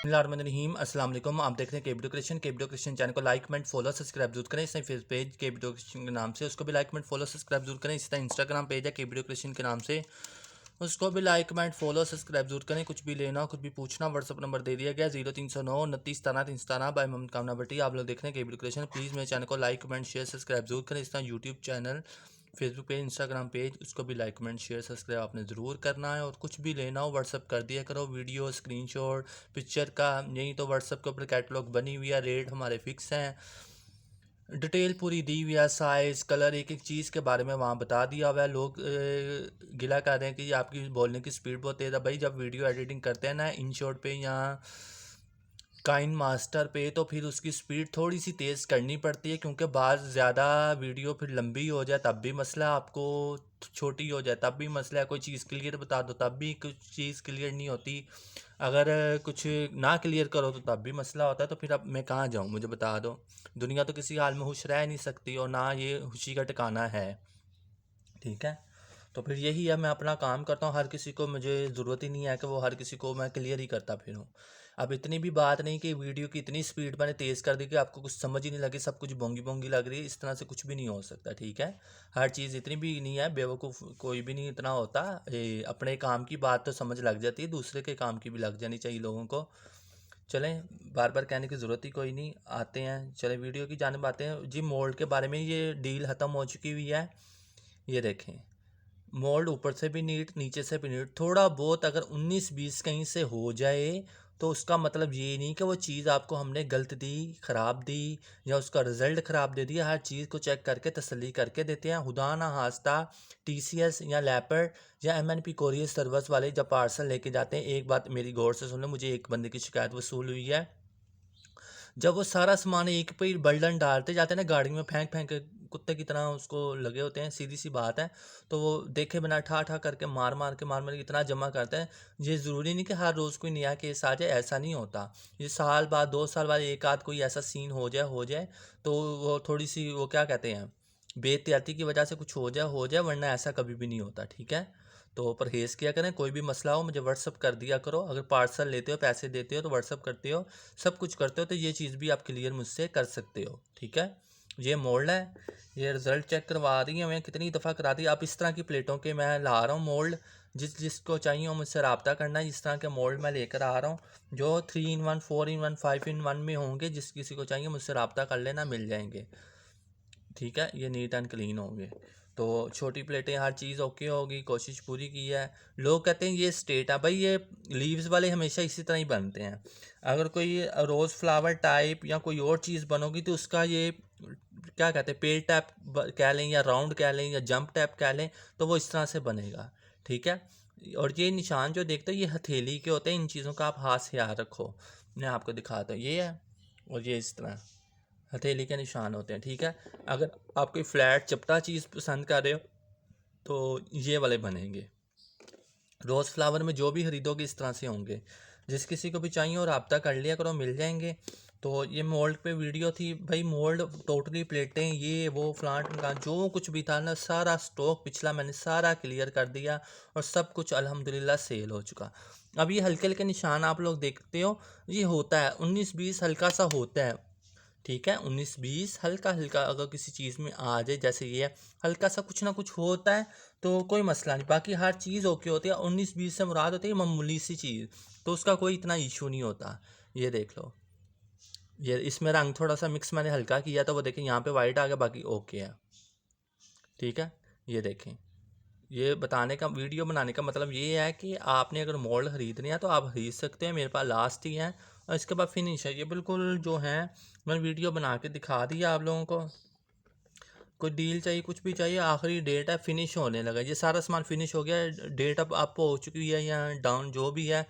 बिस्मिल्लाहिर्रहमानिर्रहीम। अस्सलाम वालेकुम। आप देख रहे हैं केबीडो क्रिएशन चैनल को लाइक कमेंट फॉलो सब्सक्राइब जरूर करें। इसमें फेस पेज केबीडो क्रिएशन के नाम से उसको भी लाइक कमेंट फॉलो सब्सक्राइब जरूर करें। इसी तरह इंस्टाग्राम पेज है केबीडो क्रिएशन के नाम से, उसको भी लाइक कमेंट फॉलो सब्सक्राइब जरूर करें। कुछ भी लेना हो कुछ भी पूछना व्हाट्सअप नंबर दे दिया गया 0309 29 17 317 बाय मोहम्मद कामना भट्टी। आप लोग देख रहे हैं केबीडो क्रिएशन। प्लीज़ मेरे चैनल को लाइक कमेंट शेयर सब्सक्राइब जरूर करें। इस तरह YouTube channel Facebook page Instagram page उसको भी लाइक कमेंट शेयर सब्सक्राइब आपने ज़रूर करना है। और कुछ भी लेना हो व्हाट्सअप कर दिया करो, वीडियो स्क्रीनशॉट पिक्चर का। यही तो व्हाट्सअप के ऊपर कैटलॉग बनी हुई है, रेट हमारे फिक्स हैं, डिटेल पूरी दी हुई है, साइज़ कलर एक एक चीज़ के बारे में वहाँ बता दिया हुआ है। लोग गिला कर रहे हैं कि आपकी बोलने की स्पीड बहुत तेज़ है। भाई जब वीडियो एडिटिंग करते हैं ना इन शॉट पे या काइन मास्टर पे, तो फिर उसकी स्पीड थोड़ी सी तेज़ करनी पड़ती है, क्योंकि बाद ज़्यादा वीडियो फिर लंबी हो जाए तब भी मसला, आपको छोटी हो जाए तब भी मसला है, कोई चीज़ क्लियर बता दो तब भी कुछ चीज़ क्लियर नहीं होती, अगर कुछ ना क्लियर करो तो तब भी मसला होता है। तो फिर अब मैं कहाँ जाऊँ, मुझे बता दो। दुनिया तो किसी हाल में खुश रह नहीं सकती और ना ये खुशी का ठिकाना है, ठीक है। तो फिर यही है, मैं अपना काम करता हूँ, हर किसी को मुझे ज़रूरत ही नहीं है कि वो हर किसी को मैं क्लियर ही करता फिरूँ। अब इतनी भी बात नहीं कि वीडियो की इतनी स्पीड मैंने तेज़ कर दी कि आपको कुछ समझ ही नहीं लगी, सब कुछ बोंगी बोंगी लग रही है, इस तरह से कुछ भी नहीं हो सकता, ठीक है। हर चीज़ इतनी भी नहीं है, बेवकूफ़ कोई भी नहीं इतना होता। अपने काम की बात तो समझ लग जाती है, दूसरे के काम की भी लग जानी चाहिए लोगों को। चलें, बार बार कहने की ज़रूरत ही कोई नहीं, आते हैं चलें वीडियो की जानिब आते हैं जी। मोल्ड के बारे में ये डील ख़त्म हो चुकी हुई है, ये देखें। मोल्ड ऊपर से भी नीट नीचे से भी नीट, थोड़ा बहुत अगर 19-20 कहीं से हो जाए तो उसका मतलब ये नहीं कि वो चीज़ आपको हमने गलत दी, ख़राब दी, या उसका रिज़ल्ट ख़राब दे दिया। हर चीज़ को चेक करके तसल्ली करके देते हैं। खुदा ना हास्ता टीसीएस या लेपर्ड या एमएनपी कोरियर सर्विस वाले जब पार्सल लेके जाते हैं, एक बात मेरी गौर से सुन लो, मुझे एक बंदे की शिकायत वसूल हुई है। जब वो सारा सामान एक पे ही बर्डन डालते जाते हैं ना गाड़ी में, फेंक फेंक के कुत्ते की तरह उसको लगे होते हैं, सीधी सी बात है। तो वो देखे बिना ठा ठा करके मार मार के इतना जमा करते हैं। ये ज़रूरी नहीं कि हर रोज़ कोई नया केस आ जाए, ऐसा नहीं होता। ये साल बाद 2 साल बाद एक आध कोई ऐसा सीन हो जाए तो वो थोड़ी सी वो क्या कहते हैं, बेहतियाती की वजह से कुछ हो जाए, वरना ऐसा कभी भी नहीं होता, ठीक है। तो परहेज़ किया करें, कोई भी मसला हो मुझे व्हाट्सअप कर दिया करो। अगर पार्सल लेते हो, पैसे देते हो तो व्हाट्सअप करते हो, सब कुछ करते हो तो ये चीज़ भी आप क्लियर मुझसे कर सकते हो, ठीक है। ये मोल्ड है, ये रिज़ल्ट चेक करवा दी है मैं कितनी दफ़ा करा दी। आप इस तरह की प्लेटों के मैं ला रहा हूँ मोल्ड, जिसको चाहिए हो मुझसे रब्ता करना है। इस तरह के मोल्ड मैं लेकर आ रहा हूँ जो 3 in 1 4 in 1 5 in 1 में होंगे। जिस किसी को चाहिए मुझसे रब्ता कर लेना, मिल जाएंगे, ठीक है। ये नीट एंड क्लीन होंगे। तो छोटी प्लेटें हर चीज़ ओके होगी, कोशिश पूरी की है। लोग कहते हैं ये स्टेट है, भाई ये लीव्स वाले हमेशा इसी तरह ही बनते हैं। अगर कोई रोज़ फ्लावर टाइप या कोई और चीज़ बनोगी तो उसका ये क्या कहते हैं, पेल टैप कह लें या राउंड कह लें या जंप टैप कह लें, तो वो इस तरह से बनेगा, ठीक है। और ये निशान जो देखते हो ये हथेली के होते हैं, इन चीज़ों का आप हाथ से याद रखो। मैं आपको दिखाता हूँ, ये है और ये इस तरह हथेली के निशान होते हैं, ठीक है। अगर आप कोई फ्लैट चपटा चीज़ पसंद कर रहे हो तो ये वाले बनेंगे। रोज़ फ्लावर में जो भी खरीदोगे इस तरह से होंगे। जिस किसी को भी चाहिए और रब्ता कर लिया करो, मिल जाएंगे। तो ये मोल्ड पे वीडियो थी भाई। मोल्ड टोटली प्लेटें ये वो फ्लांट का जो कुछ भी था ना, सारा स्टॉक पिछला मैंने सारा क्लियर कर दिया और सब कुछ अल्हम्दुलिल्लाह सेल हो चुका। अब ये हल्के हल्के निशान आप लोग देखते हो, ये होता है 19-20 हल्का सा होता है, ठीक है। 19-20 हल्का हल्का अगर किसी चीज़ में आ जाए, जैसे ये हल्का सा कुछ ना कुछ होता है तो कोई मसला नहीं, बाकी हर चीज़ ओके होती है। 19-20 से मुराद होती है मामूली सी चीज़, तो उसका कोई इतना इशू नहीं होता। ये देख लो, ये इसमें रंग थोड़ा सा मिक्स मैंने हल्का किया था, वो देखें यहाँ पे वाइट आ गया, बाकी ओके है, ठीक है। ये देखें, ये बताने का वीडियो बनाने का मतलब ये है कि आपने अगर मोल्ड ख़रीदने हैं तो आप ख़रीद सकते हैं, मेरे पास लास्ट ही है। और इसके बाद फिनिश है, ये बिल्कुल जो है मैंने वीडियो बना के दिखा दिया आप लोगों को। कोई डील चाहिए कुछ भी चाहिए, आखिरी डेट है, फिनिश होने लगा, ये सारा सामान फिनिश हो गया है, डेट अब आपको हो चुकी है या डाउन जो भी है।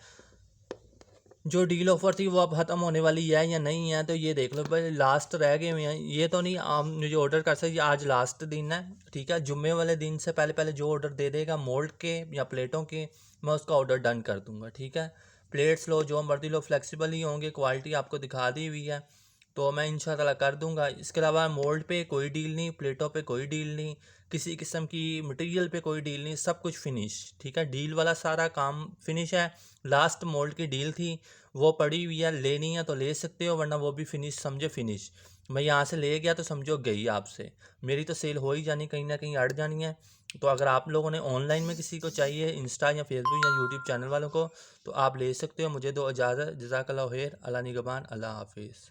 जो डील ऑफर थी वो अब ख़त्म होने वाली है या नहीं है, तो ये देख लो भाई, लास्ट रह गए हुए हैं। ये तो नहीं आप मुझे ऑर्डर कर सकते, आज लास्ट दिन है, ठीक है। जुम्मे वाले दिन से पहले पहले जो ऑर्डर दे देगा मोल्ड के या प्लेटों के, मैं उसका ऑर्डर डन कर दूंगा, ठीक है। प्लेट्स लो जो मर्जी लो, फ्लेक्सिबल ही होंगे, क्वालिटी आपको दिखा दी हुई है, तो मैं इंशाल्लाह कर दूंगा। इसके अलावा मोल्ड पे कोई डील नहीं, प्लेटों पे कोई डील नहीं, किसी किस्म की मटेरियल पे कोई डील नहीं, सब कुछ फिनिश। ठीक है, डील वाला सारा काम फिनिश है। लास्ट मोल्ड की डील थी, वो पड़ी हुई है, लेनी है तो ले सकते हो, वरना वो भी फिनिश समझे फिनिश। मैं यहाँ से ले गया तो समझो गई आपसे, मेरी तो सेल हो ही जानी, कहीं ना कहीं अड़ जानी है। तो अगर आप लोगों ने ऑनलाइन में किसी को चाहिए, इंस्टा या फेसबुक या यूट्यूब चैनल वालों को, तो आप ले सकते हो। मुझे दो इजाज़त, जज़ाकल्लाह खैर, अल्लाह निगहबान, अल्लाह हाफिज़।